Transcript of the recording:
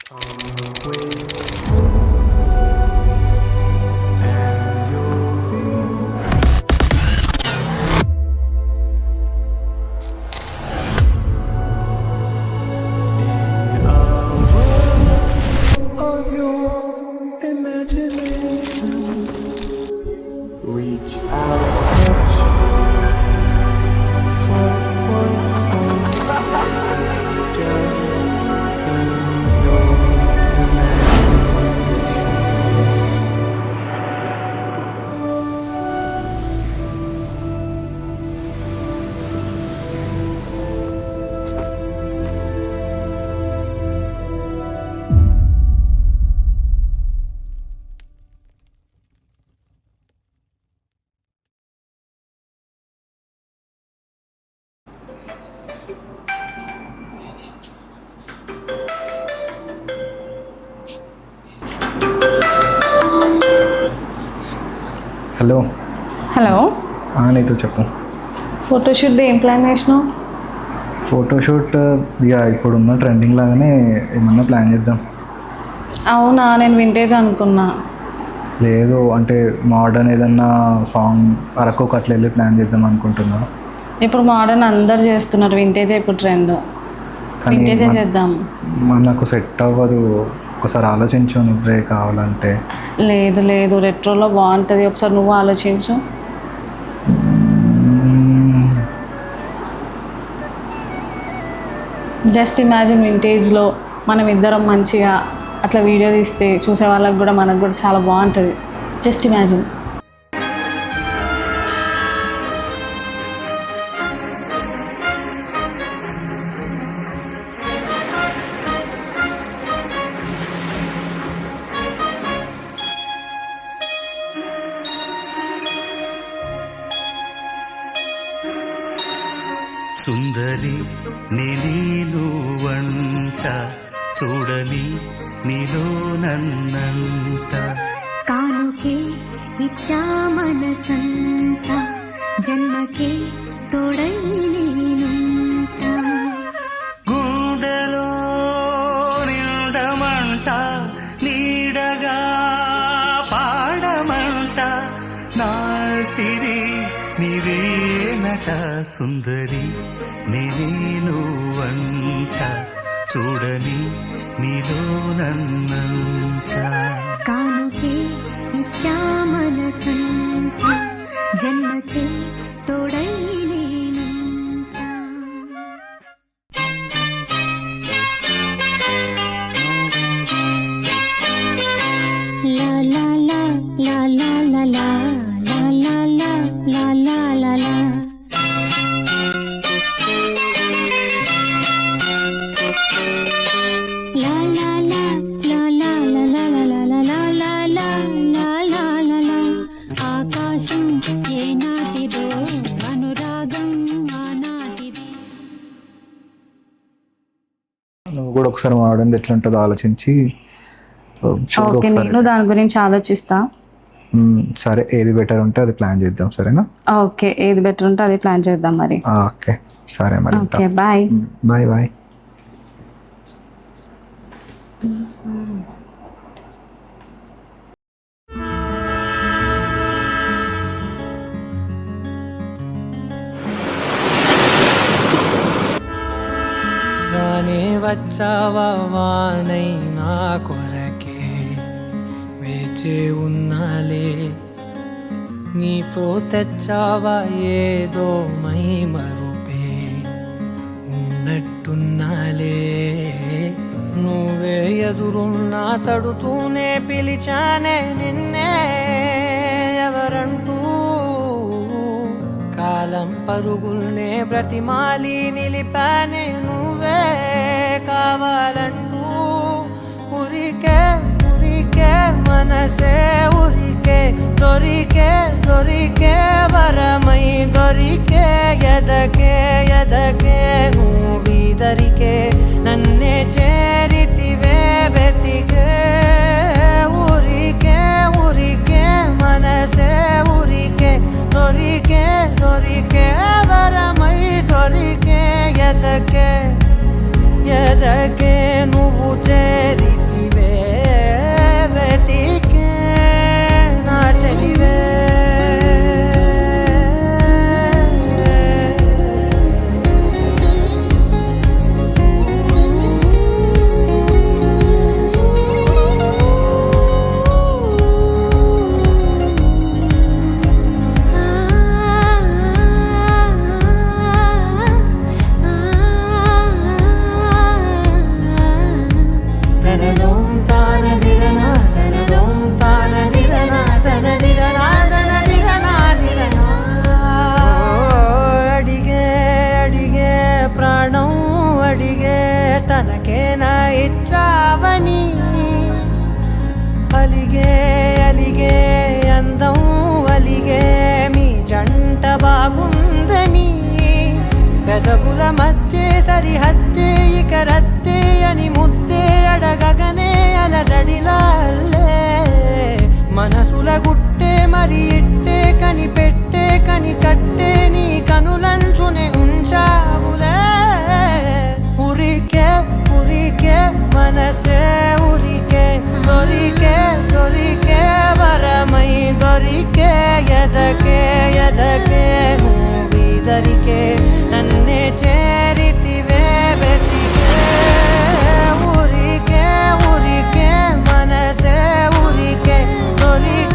Reach out, touch what was once just in your imagination. Hello hello నీతో చెప్పు. Photoshoot ఏం plan చేసినావు? Photoshoot ఇక ఇప్పుడున్న ట్రెండింగ్ లాగానే ఏమన్నా ప్లాన్ చేద్దాం. అవునా, నేను వింటేజ్ అనుకున్నా. లేదు అంటే మోడర్న్ ఏదన్నా సాంగ్ అరకు అట్లా వెళ్ళి ప్లాన్ చేద్దాం అనుకుంటున్నా. ఇప్పుడు మోడర్న్ అందరు చేస్తున్నారు, వింటేజ్ ఇప్పుడు ట్రెండ్. కానీ వింటేజే చేద్దాం. మనకు సెట్ అవ్వదు. ఒకసారి ఆలోచించు నువ్వే కావాలంటే. లేదు లేదు, రెట్రోలో బాగుంటుంది, ఒకసారి నువ్వు ఆలోచించు. జస్ట్ ఇమాజిన్ వింటేజ్లో మనం ఇద్దరం మంచిగా అట్లా వీడియో తీస్తే చూసే వాళ్ళకి కూడా మనకు కూడా చాలా బాగుంటుంది. Just imagine. సుందరి నేను వంట చూడని నీలో నన్నంత కానుకే ఇచ్చా మనసంత జన్మకే తోడై నేనుంట గుండెలో నిండమంట నీడగా పాడమంట నా సిరి నీవేనట సుందరి నేను వంట చూడని నీలో నన్నంత కానుకే ఇచ్చా మనసంత జన్మకే తోడై నేనుంట లా లా లా లా లా లా లా లా లా లా లా లా లా లా ఆకాశం ఏనాటిదో అనురాగం ఆనాటిది. నువ్వు కూడా ఒకసారి మోడర్న్ ఎట్లా ఉంటుందో ఆలోచించి చూడు ఓకే, ఒకసారి. నేను దాని గురించి ఆలోచిస్తా. సరే, ఏది బెటర్ ఉంటే అది ప్లాన్ చేద్దాం. సరేనా? ఓకే, ఏది బెటర్ ఉంటే అది ప్లాన్ చేద్దాం మరి. ఓకే సరే మరి. Okay, bye. Bye bye. రానే వచ్చావా వానై నా కొరకే వేచే ఉన్నాలే, నీతో తెచ్చావా ఏదో మై మరుపే ఉన్నట్టున్నాలే, నువ్వే ఎదురున్నా తడుతూనే పిలిచానే నిన్నే ఎవరంటూ, కాలం పరుగుల్నే బ్రతిమాలి నిలిపానే నువ్వే కావాలంటూ, ఉరికే ఉరికే మనసే ఉరికే దొరికే దొరికే వరమై దొరికే ఎదకే ఎదకే నువ్విదరికే నన్నే చేరితివే వెతికే, ఉరికే ఉరికే మనసే ఉరికే దొరికే దొరికే వరమై దొరికే ఎదకే ఎదకే నువ్వు చేరి ఇచ్చావని అలిగే అలిగే అందం అలిగే మీ జంట బాగుందని పెదవుల మధ్య సరిహద్దే ఇక రద్దే అని ముద్దే అడగగనే అలజడిలాల్లే మనసుల గుట్టే మరి ఇట్టే కనిపెట్టే కని కట్టే నీ కనులంచునే ఉంచావులే ఉరికే ఉరికే మనసే ఉరికే దొరికే దొరికే వరమై దొరికే ఎదకే ఎదకే నువ్విదరికే నన్నే చేరితివే వెతికే ఉరికే ఉరికే మనసే ఉరికే దొరికే